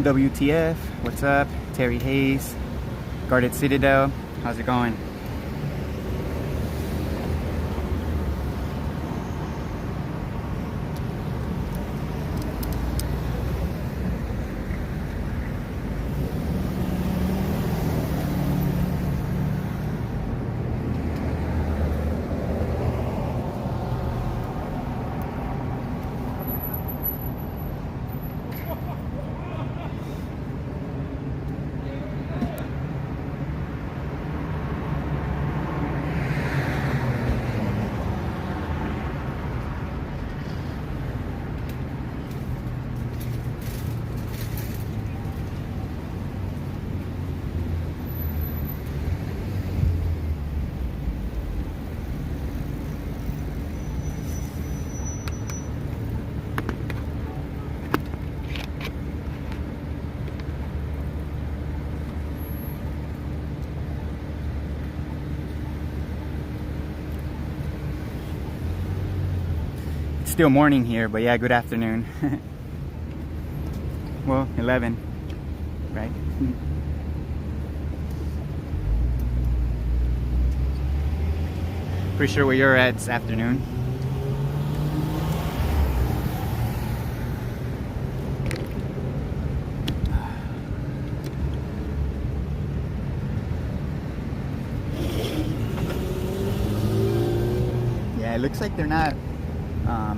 WTF, what's up? Terry Hayes, Guarded Citadel, how's it going? Still morning here, but yeah, good afternoon. Well, 11, right? Pretty sure where you're at this afternoon. Yeah, it looks like they're not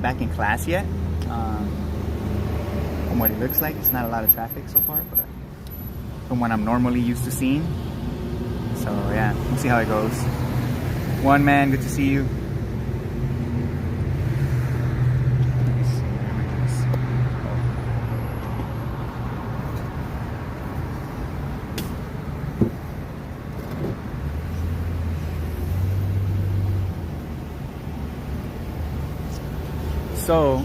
back in class yet. From what it looks like, it's not a lot of traffic so far, but from what I'm normally used to seeing. So yeah, we'll see how it goes. One man, good to see you. So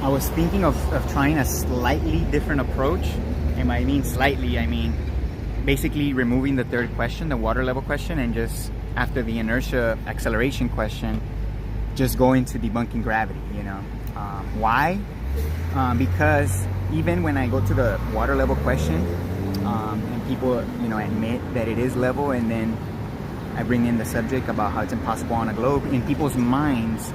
I was thinking of trying a slightly different approach. And by I mean slightly, I mean basically removing the third question, the water level question, and just after the inertia acceleration question, just going to debunking gravity, you know. Why? Because even when I go to the water level question, and people, you know, admit that it is level, and then I bring in the subject about how it's impossible on a globe, in people's minds,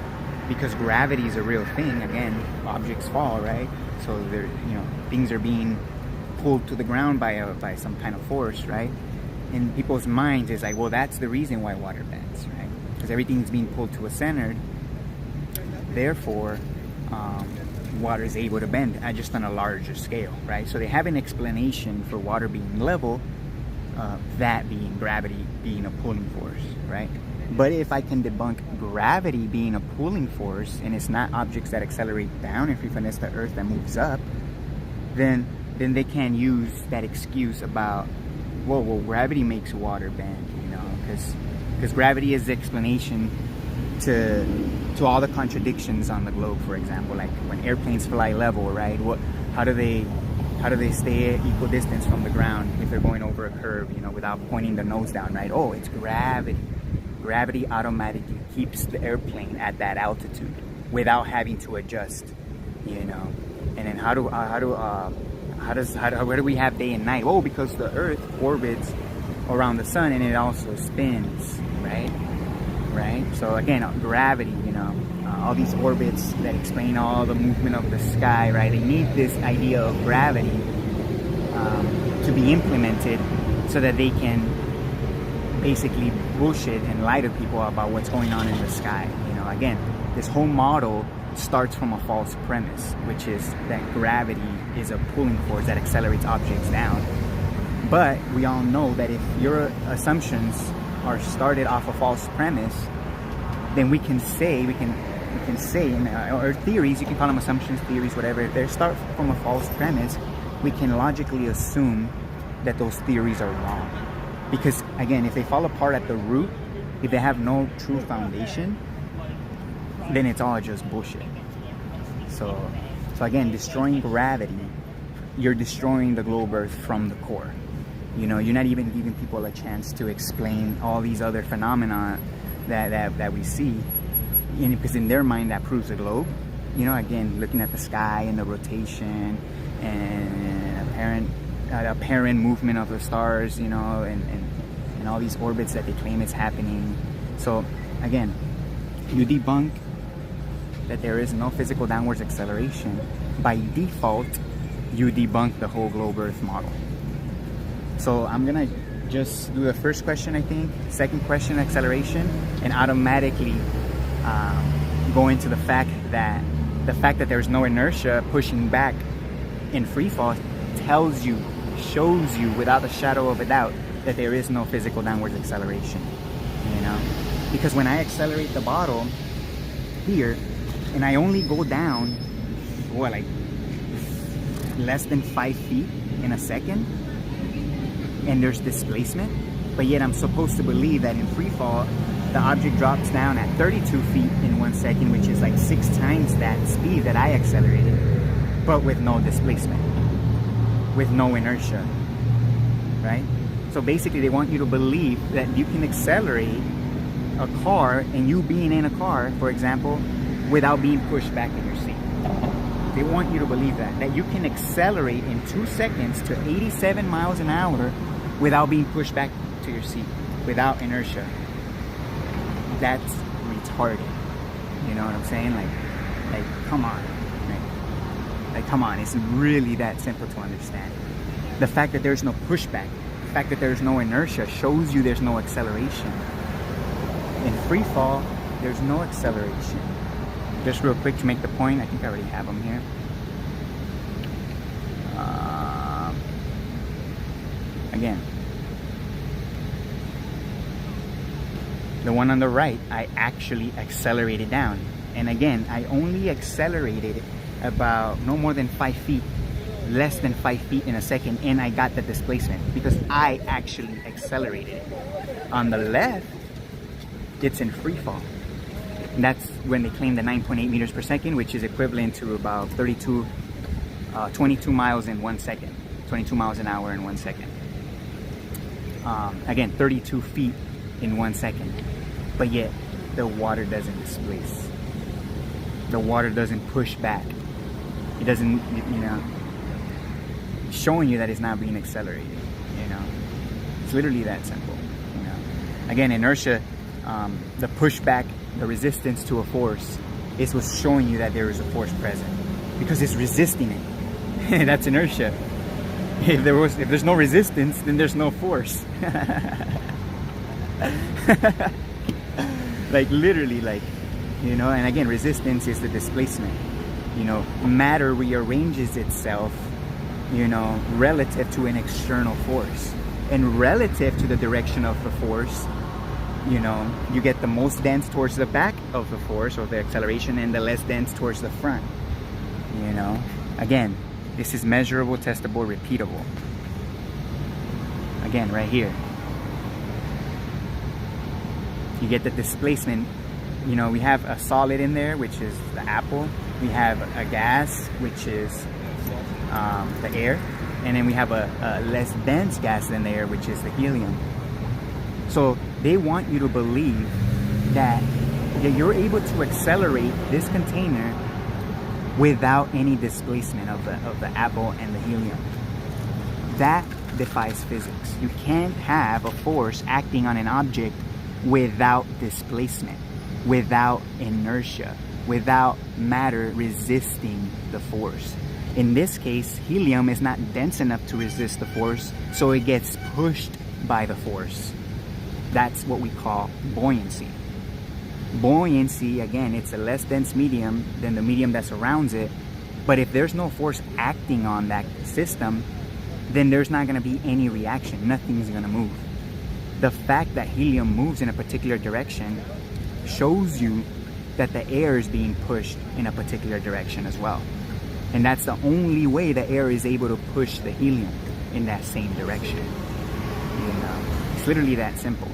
because gravity is a real thing, again, objects fall, right? So they're, you know, things are being pulled to the ground by some kind of force, right? In people's minds is like, well, that's the reason why water bends, right? Because everything's being pulled to a center. Therefore, water is able to bend, just on a larger scale, right? So they have an explanation for water being level, that being gravity being a pulling force, right? But if I can debunk gravity being a pulling force, and it's not objects that accelerate down, if we finesse the earth that moves up, then they can use that excuse about, well, gravity makes water bend, you know, because gravity is the explanation to all the contradictions on the globe. For example, like when airplanes fly level, right? How do they stay at equal distance from the ground if they're going over a curve, you know, without pointing the nose down, right? Oh, it's gravity. Gravity automatically keeps the airplane at that altitude without having to adjust, you know. And then where do we have day and night? Oh, because the Earth orbits around the sun and it also spins, right? Right. So again, gravity, you know, all these orbits that explain all the movement of the sky, right? They need this idea of gravity to be implemented so that they can basically bullshit and lie to people about what's going on in the sky. You know, again, this whole model starts from a false premise, which is that gravity is a pulling force that accelerates objects down. But we all know that if your assumptions are started off a false premise, then we can say, or theories, you can call them assumptions, theories, whatever, if they start from a false premise, we can logically assume that those theories are wrong. Because again, if they fall apart at the root, if they have no true foundation, then it's all just bullshit. So again, destroying gravity, you're destroying the globe Earth from the core. You know, you're not even giving people a chance to explain all these other phenomena that we see, because in their mind that proves the globe. you know, again, looking at the sky and the rotation and apparent movement of the stars, you know, and all these orbits that they claim is happening. So again, you debunk that there is no physical downwards acceleration. By default, you debunk the whole globe Earth model. So I'm gonna just do the first question, I think, second question, acceleration, and automatically go into the fact that there's no inertia pushing back in free fall tells you, shows you without a shadow of a doubt that there is no physical downwards acceleration, you know? Because when I accelerate the bottle here and I only go down, what, like less than 5 feet in a second, and there's displacement, but yet I'm supposed to believe that in free fall the object drops down at 32 feet in 1 second, which is like 6 times that speed that I accelerated, but with no displacement, with no inertia, right? So basically they want you to believe that you can accelerate a car, and you being in a car, for example, without being pushed back in your seat. They want you to believe that you can accelerate in 2 seconds to 87 miles an hour without being pushed back to your seat, without inertia. That's retarded. You know what I'm saying? Like come on. Like come on, it's really that simple to understand. The fact that there's no pushback, the fact that there's no inertia shows you there's no acceleration. In free fall, there's no acceleration. Just real quick to make the point, I think I already have them here. Again, the one on the right, I actually accelerated down. And again, I only accelerated about no more than 5 feet, less than 5 feet in a second, and I got the displacement because I actually accelerated it. On the left, it's in free fall. And that's when they claim the 9.8 meters per second, which is equivalent to about 22 miles in 1 second, 22 miles an hour in 1 second. Again, 32 feet in 1 second, but yet the water doesn't displace. The water doesn't push back. It doesn't, you know, showing you that it's not being accelerated, you know. It's literally that simple, you know. Again, inertia, the pushback, the resistance to a force is what's showing you that there is a force present because it's resisting it. That's inertia. If there's no resistance, then there's no force. Like literally, like, you know. And again, resistance is the displacement. You know, matter rearranges itself, you know, relative to an external force, and relative to the direction of the force, you know, you get the most dense towards the back of the force or the acceleration, and the less dense towards the front, you know. Again, this is measurable, testable, repeatable. Again, right here, you get the displacement. You know, we have a solid in there, which is the apple. We have a gas, which is the air, and then we have a less dense gas than the air, which is the helium. So they want you to believe that you're able to accelerate this container without any displacement of the apple and the helium. That defies physics. You can't have a force acting on an object without displacement, without inertia, without matter resisting the force. In this case, helium is not dense enough to resist the force, so it gets pushed by the force. That's what we call buoyancy. Buoyancy, again, it's a less dense medium than the medium that surrounds it, but if there's no force acting on that system, then there's not going to be any reaction. Nothing's going to move. The fact that helium moves in a particular direction shows you that the air is being pushed in a particular direction as well. And that's the only way the air is able to push the helium in that same direction. You know, it's literally that simple.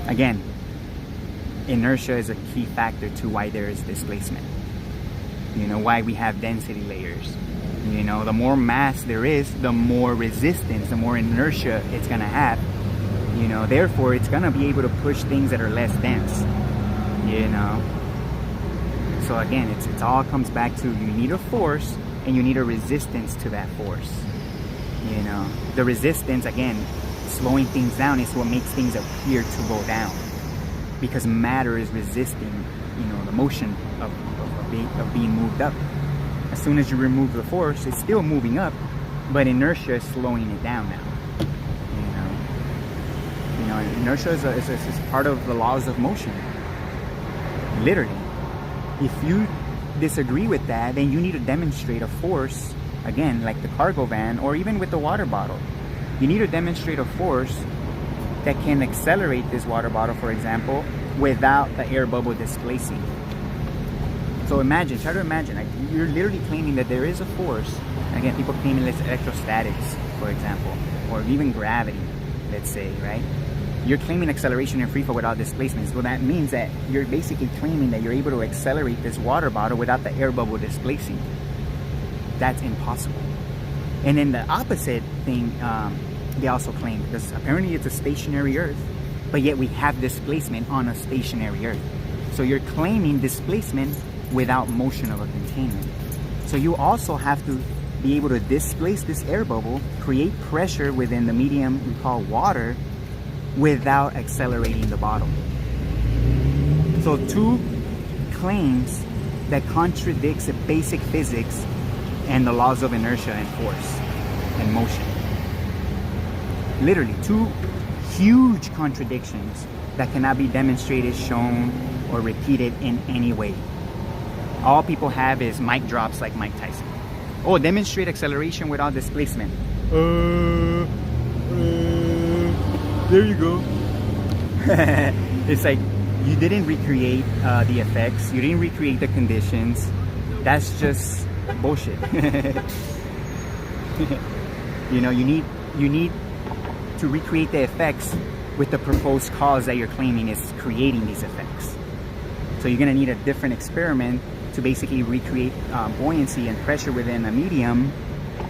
Again, inertia is a key factor to why there is displacement. You know, why we have density layers. You know, the more mass there is, the more resistance, the more inertia it's going to have. You know, therefore, it's going to be able to push things that are less dense. You know, So again, it all comes back to you need a force and you need a resistance to that force. You know, the resistance, again, slowing things down is what makes things appear to go down, because matter is resisting, you know, the motion of being moved up. As soon as you remove the force, it's still moving up, but inertia is slowing it down now. You know, inertia is part of the laws of motion. Literally, if you disagree with that, then you need to demonstrate a force, again, like the cargo van, or even with the water bottle. You need to demonstrate a force that can accelerate this water bottle, for example, without the air bubble displacing. So imagine, try to imagine, like, you're literally claiming that there is a force. Again, people claiming it's electrostatics, for example, or even gravity, let's say, right? You're claiming acceleration in free fall without displacement. So that means that you're basically claiming that you're able to accelerate this water bottle without the air bubble displacing. That's impossible. And then the opposite thing, they also claim, because apparently it's a stationary Earth, but yet we have displacement on a stationary Earth. So you're claiming displacement without motion of a containment. So you also have to be able to displace this air bubble, create pressure within the medium we call water, without accelerating the bottle. So two claims that contradicts the basic physics and the laws of inertia and force and motion. Literally two huge contradictions that cannot be demonstrated, shown, or repeated in any way. All people have is mic drops like Mike Tyson. Oh, demonstrate acceleration without displacement. There you go. It's like, you didn't recreate the effects. You didn't recreate the conditions. That's just bullshit. You know, you need to recreate the effects with the proposed cause that you're claiming is creating these effects. So you're gonna need a different experiment to basically recreate buoyancy and pressure within a medium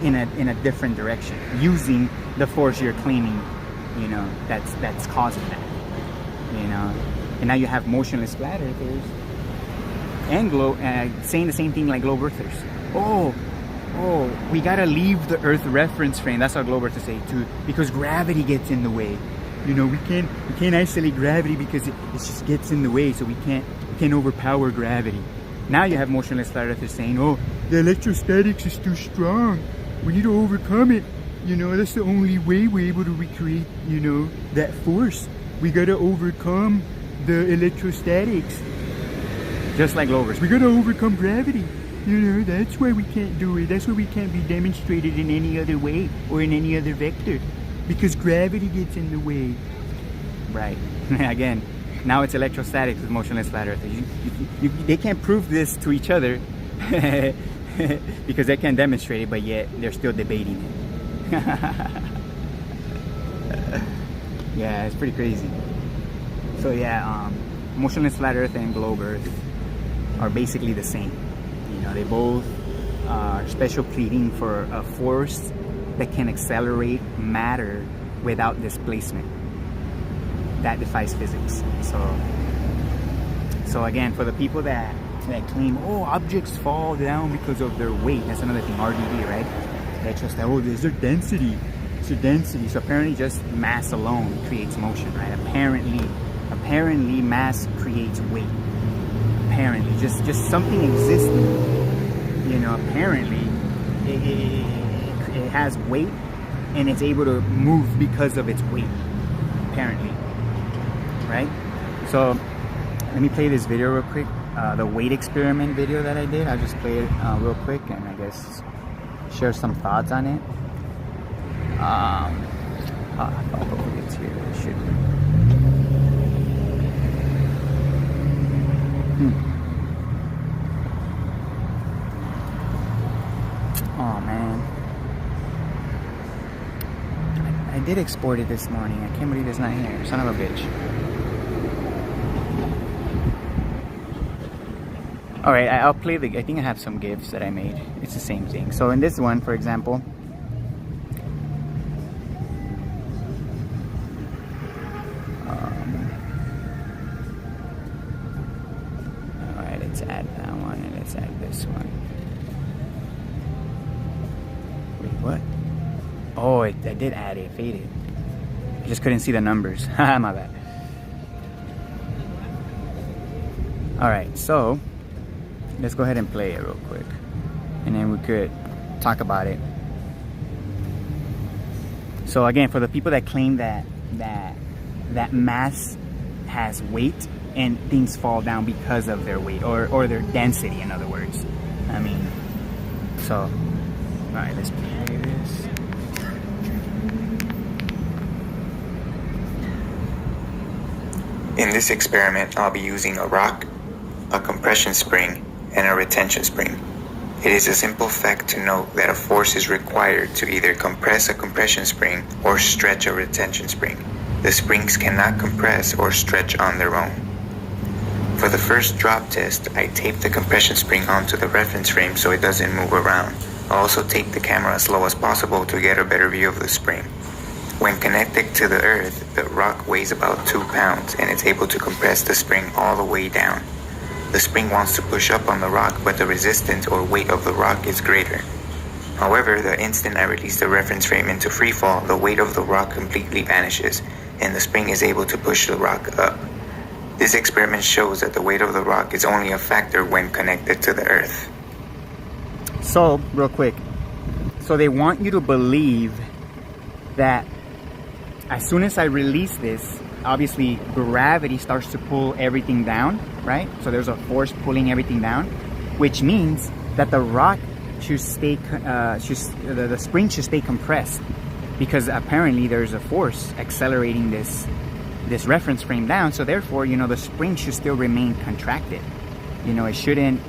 in a different direction, using the force you're claiming, you know, that's causing that, you know. And now you have motionless flat earthers and saying the same thing like globe earthers. Oh, we gotta leave the Earth reference frame. That's what globe earthers say too, because gravity gets in the way. You know, we can't isolate gravity because it just gets in the way. So we can't overpower gravity. Now you have motionless flat earthers saying, oh, the electrostatics is too strong. We need to overcome it. You know, that's the only way we're able to recreate, you know, that force. We gotta overcome the electrostatics. Just like Glovers, we gotta overcome gravity. You know, that's why we can't do it. That's why we can't be demonstrated in any other way or in any other vector, because gravity gets in the way. Right. Again, now it's electrostatics with motionless flat earthers. They can't prove this to each other because they can't demonstrate it, but yet they're still debating it. Yeah, it's pretty crazy. So yeah, motionless flat earth and globe earth are basically the same. You know, they both are special pleading for a force that can accelerate matter without displacement. That defies physics. So again, for the people that claim, oh, objects fall down because of their weight, that's another thing, RDD, right? That's just, oh, there's their density. It's their density. So apparently just mass alone creates motion, right? Apparently mass creates weight. Apparently, just something existing, you know, apparently it has weight and it's able to move because of its weight, apparently, right? So let me play this video real quick, the weight experiment video that I did. I'll just play it real quick and I guess share some thoughts on it. Hopefully it's here. It should be. Oh man, I did export it this morning. I can't believe it's not here. Son of a bitch. Alright, I'll play I think I have some GIFs that I made. It's the same thing. So in this one, for example, alright, let's add that one. this one. Wait, what? Oh, I did add it. Faded. I just couldn't see the numbers. My bad. Alright, so let's go ahead and play it real quick. And then we could talk about it. So again, for the people that claim that mass has weight and things fall down because of their weight or their density, in other words. I mean, so, alright, let's play this. In this experiment, I'll be using a rock, a compression spring, and a retention spring. It is a simple fact to note that a force is required to either compress a compression spring or stretch a retention spring. The springs cannot compress or stretch on their own. For the first drop test, I taped the compression spring onto the reference frame so it doesn't move around. I also taped the camera as low as possible to get a better view of the spring. When connected to the earth, the rock weighs about 2 pounds and it's able to compress the spring all the way down. The spring wants to push up on the rock, but the resistance or weight of the rock is greater. However, the instant I release the reference frame into freefall, the weight of the rock completely vanishes and the spring is able to push the rock up. This experiment shows that the weight of the rock is only a factor when connected to the earth. So, real quick. So they want you to believe that as soon as I release this, obviously gravity starts to pull everything down, right? So there's a force pulling everything down, which means that the rock should stay, the spring should stay compressed, because apparently there's a force accelerating this reference frame down. So therefore, you know, the spring should still remain contracted. You know, it shouldn't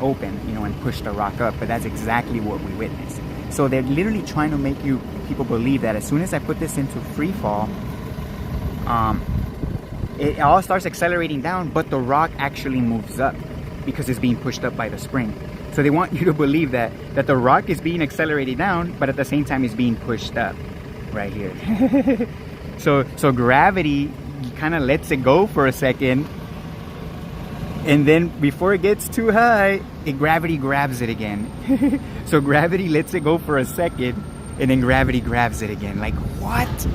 open, you know, and push the rock up. But that's exactly what we witnessed. So they're literally trying to make people believe that as soon as I put this into free fall, it all starts accelerating down, but the rock actually moves up because it's being pushed up by the spring. So they want you to believe that the rock is being accelerated down, but at the same time it's being pushed up right here. so gravity kind of lets it go for a second, and then before it gets too high, gravity grabs it again. So gravity lets it go for a second, and then gravity grabs it again. Like, what?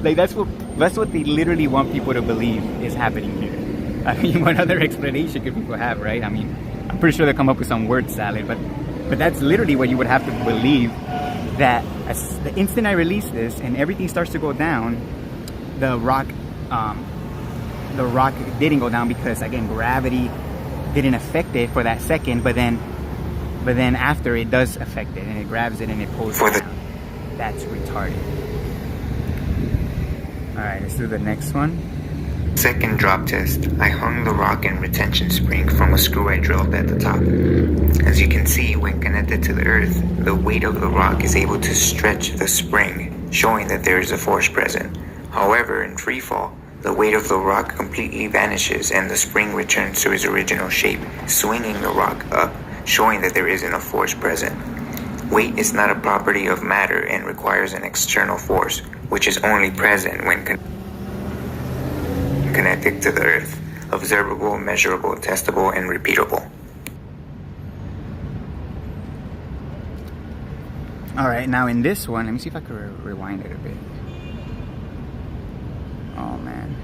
Like, that's what they literally want people to believe is happening here. I mean, what other explanation could people have, right? I mean, I'm pretty sure they'll come up with some word salad, but that's literally what you would have to believe, that as the instant I release this and everything starts to go down, the rock didn't go down because, again, gravity didn't affect it for that second, but then after it does affect it and it grabs it and it pulls it down. That's retarded. Alright, let's do the next one. Second drop test, I hung the rock and retention spring from a screw I drilled at the top. As you can see, when connected to the earth, the weight of the rock is able to stretch the spring, showing that there is a force present. However, in freefall, the weight of the rock completely vanishes and the spring returns to its original shape, swinging the rock up, showing that there isn't a force present. Weight is not a property of matter and requires an external force, which is only present when connected to the earth, observable, measurable, testable, and repeatable. Alright, now in this one, let me see if I can rewind it a bit. Oh man.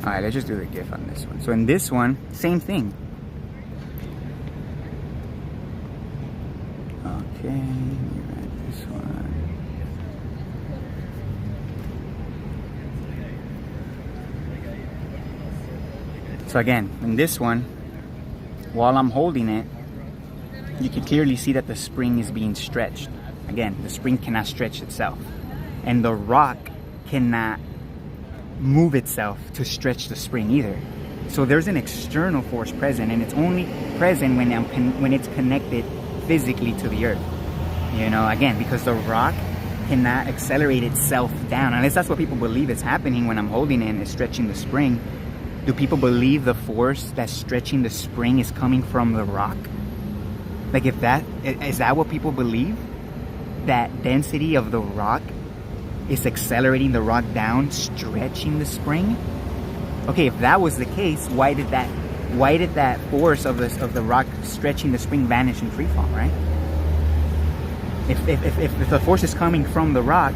Alright, let's just do the GIF on this one. So in this one, same thing. Okay, let me write this one. So again, in this one, while I'm holding it, you can clearly see that the spring is being stretched. Again, the spring cannot stretch itself. And the rock cannot move itself to stretch the spring either. So there's an external force present, and it's only present when it's connected physically to the earth. You know, again, because the rock cannot accelerate itself down, unless that's what people believe is happening when I'm holding it and it's stretching the spring. Do people believe the force that's stretching the spring is coming from the rock? Like, is that what people believe? That density of the rock is accelerating the rock down, stretching the spring? Okay, if that was the case, why did that why did that force of the rock stretching the spring vanish in free fall, right? If the force is coming from the rock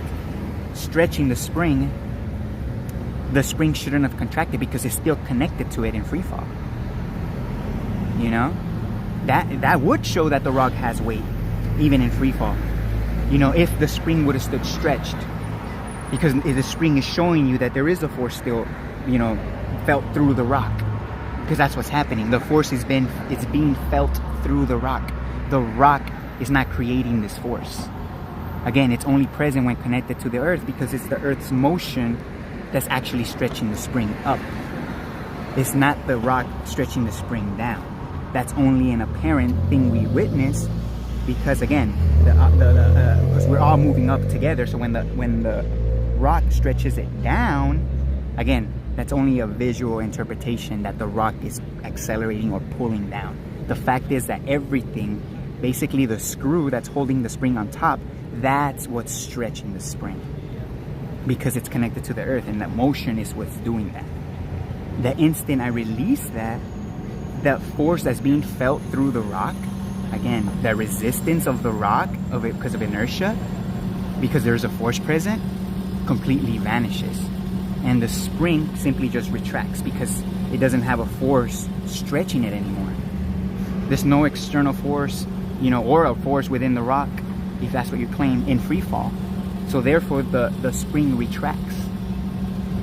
stretching the spring shouldn't have contracted because it's still connected to it in free fall. You know, that would show that the rock has weight even in free fall. You know, if the spring would have stood stretched, because the spring is showing you that there is a force still, you know, felt through the rock, because that's what's happening. The force it's being felt through the rock. The rock is not creating this force. Again, it's only present when connected to the earth, because it's the earth's motion that's actually stretching the spring up. It's not the rock stretching the spring down. That's only an apparent thing we witness, because again, because we're all moving up together. So when the rock stretches it down, again, that's only a visual interpretation that the rock is accelerating or pulling down. The fact is that everything, basically the screw that's holding the spring on top, that's what's stretching the spring, because it's connected to the earth, and that motion is what's doing that. The instant I release that, the force that's being felt through the rock, again, the resistance of the rock because of inertia, because there's a force present, completely vanishes. And the spring simply just retracts because it doesn't have a force stretching it anymore. There's no external force, you know, or a force within the rock, if that's what you claim, in free fall. So therefore the spring retracts,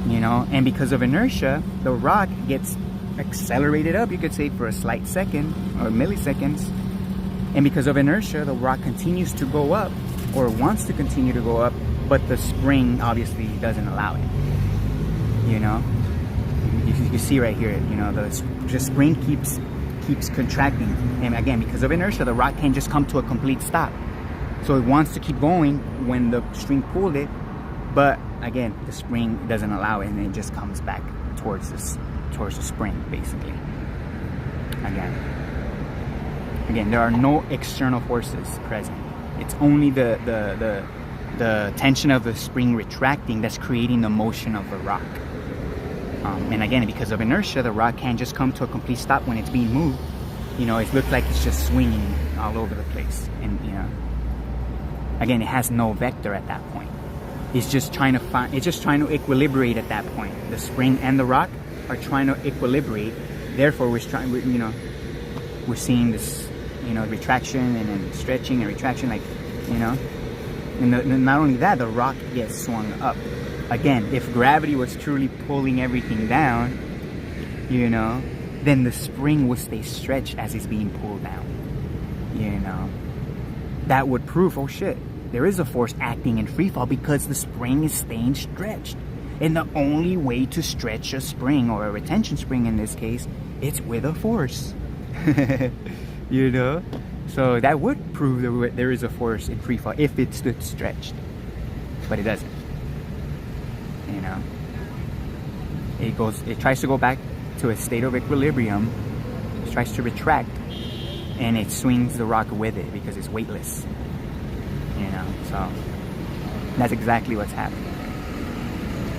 you know, and because of inertia, the rock gets accelerated up, you could say, for a slight second or milliseconds. And because of inertia, the rock continues to go up, or wants to continue to go up, but the spring obviously doesn't allow it. You know, you see right here, you know, the spring keeps contracting, and again, because of inertia, the rock can't just come to a complete stop. So it wants to keep going when the string pulled it, but again, the spring doesn't allow it, and it just comes back towards the spring, basically. Again, there are no external forces present. It's only the tension of the spring retracting that's creating the motion of the rock. And again, because of inertia, the rock can't just come to a complete stop when it's being moved. You know, it looks like it's just swinging all over the place. And, you know, again, it has no vector at that point. It's just trying to equilibrate at that point. The spring and the rock are trying to equilibrate. Therefore, we're seeing this, you know, retraction and then stretching and retraction, like, you know. And not only that, the rock gets swung up. Again, if gravity was truly pulling everything down, you know, then the spring would stay stretched as it's being pulled down. You know, that would prove, oh shit, there is a force acting in free fall because the spring is staying stretched. And the only way to stretch a spring, or a retention spring in this case, it's with a force. You know? So that would prove that there is a force in free fall if it stood stretched. But it doesn't. You know? It tries to go back to a state of equilibrium. It tries to retract. And it swings the rock with it because it's weightless. You know? So that's exactly what's happening.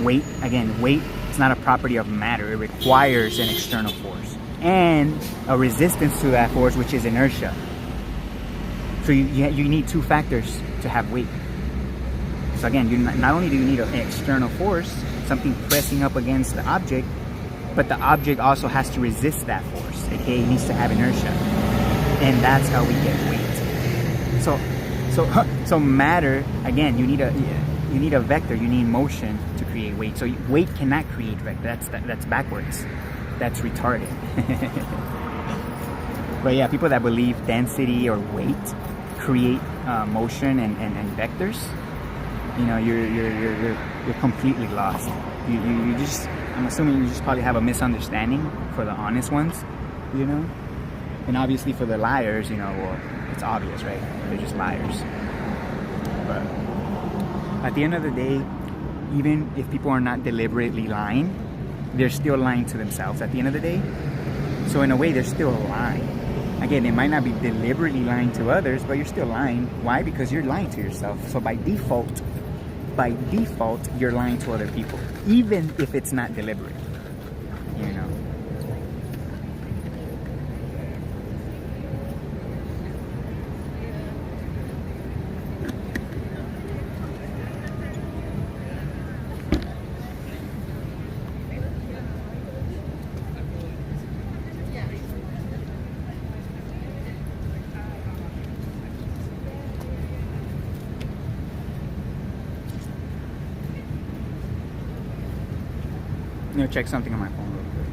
Weight is not a property of matter. It requires an external force and a resistance to that force, which is inertia. So you need two factors to have weight. So again, not only do you need an external force, something pressing up against the object, but the object also has to resist that force, aka it needs to have inertia. And that's how we get weight. So matter, again, you need a vector, you need motion to create weight. So weight cannot create vector. That's backwards. That's retarded. But yeah, people that believe density or weight create motion and vectors, you know, you're completely lost. You just, I'm assuming you just probably have a misunderstanding for the honest ones, you know, and obviously for the liars, you know, well, it's obvious, right? They're just liars. But at the end of the day, even if people are not deliberately lying, they're still lying to themselves at the end of the day. So in a way, they're still lying. Again, they might not be deliberately lying to others, but you're still lying. Why? Because you're lying to yourself. So by default, you're lying to other people, even if it's not deliberate, you know. gonna check something on my phone real quick.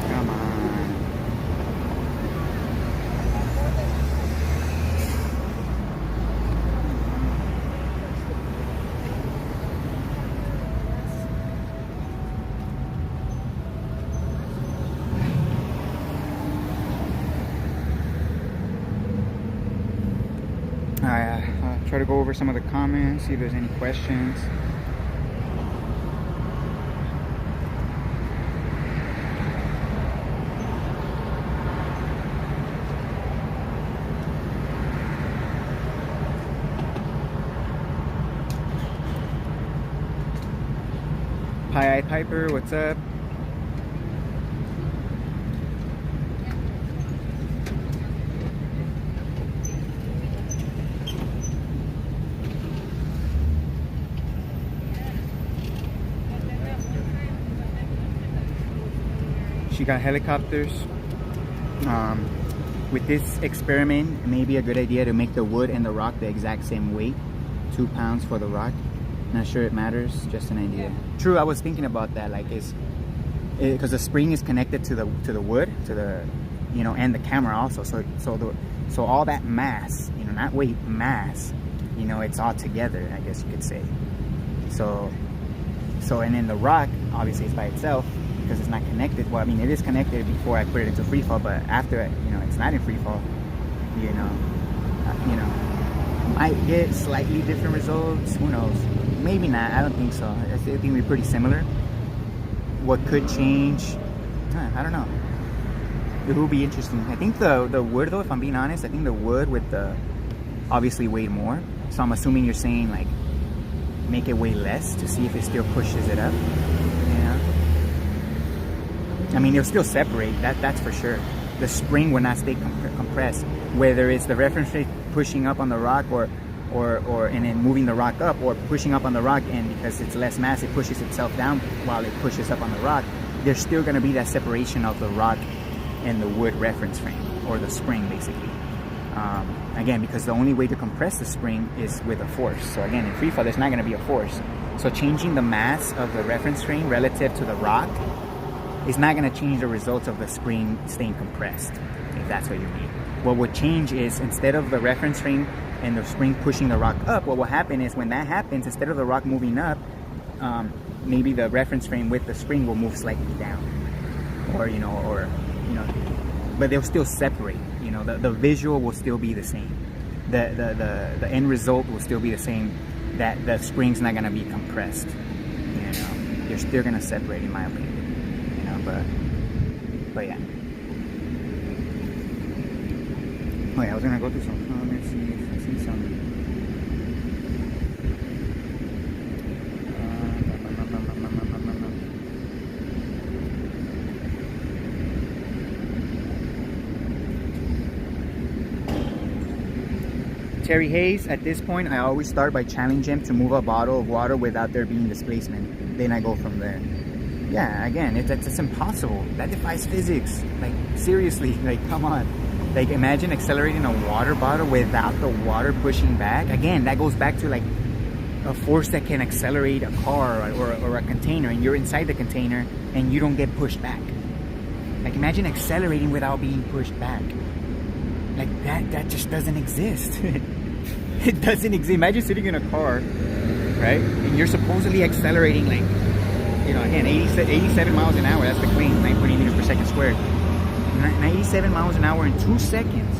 Come on. I'll try to go over some of the comments, see if there's any questions. Pie Piper, what's up? She got helicopters. With this experiment, it may be a good idea to make the wood and the rock the exact same weight. 2 pounds for the rock. Not sure it matters, just an idea. True, I was thinking about that, like because the spring is connected to the wood, to the, you know, and the camera also. So all that mass, you know, not weight, mass, you know, it's all together, I guess you could say. So and then the rock obviously is by itself because it's not connected. Well, I mean, it is connected before I put it into free fall, but after it, you know, it's not in free fall. You know, might get slightly different results. Who knows? Maybe not. I don't think so. I think we're pretty similar. What could change? I don't know. It will be interesting. I think the wood, though, if I'm being honest, I think the wood with the obviously weighed more. So I'm assuming you're saying like make it weigh less to see if it still pushes it up. Yeah. I mean, it'll still separate. That's for sure. The spring will not stay compressed. Whether it's the reference rate pushing up on the rock or and then moving the rock up, or pushing up on the rock, and because it's less mass it pushes itself down while it pushes up on the rock, there's still going to be that separation of the rock and the wood reference frame, or the spring basically. Again, because the only way to compress the spring is with a force. So again, in free fall there's not going to be a force, so changing the mass of the reference frame relative to the rock is not going to change the results of the spring staying compressed, if that's what you mean. What would change is, instead of the reference frame and the spring pushing the rock up, what will happen is when that happens, instead of the rock moving up, maybe the reference frame with the spring will move slightly down, or but they'll still separate. You know, the visual will still be the same. The end result will still be the same. That the spring's not gonna be compressed. You know, they're still gonna separate, in my opinion. You know, but yeah. Oh yeah, I was gonna go through some comments, see if I see some. Terry Hayes, at this point, I always start by challenging him to move a bottle of water without there being displacement. Then I go from there. Yeah, again, it's impossible. That defies physics. Like, seriously, like, come on. Like, imagine accelerating a water bottle without the water pushing back. Again, that goes back to like a force that can accelerate a car or a container, and you're inside the container and you don't get pushed back. Like, imagine accelerating without being pushed back. Like, that just doesn't exist. It doesn't exist. Imagine sitting in a car, right? And you're supposedly accelerating, like, you know, again, 87 miles an hour. That's the claim, 9.8 meters per second squared. 97 miles an hour in 2 seconds.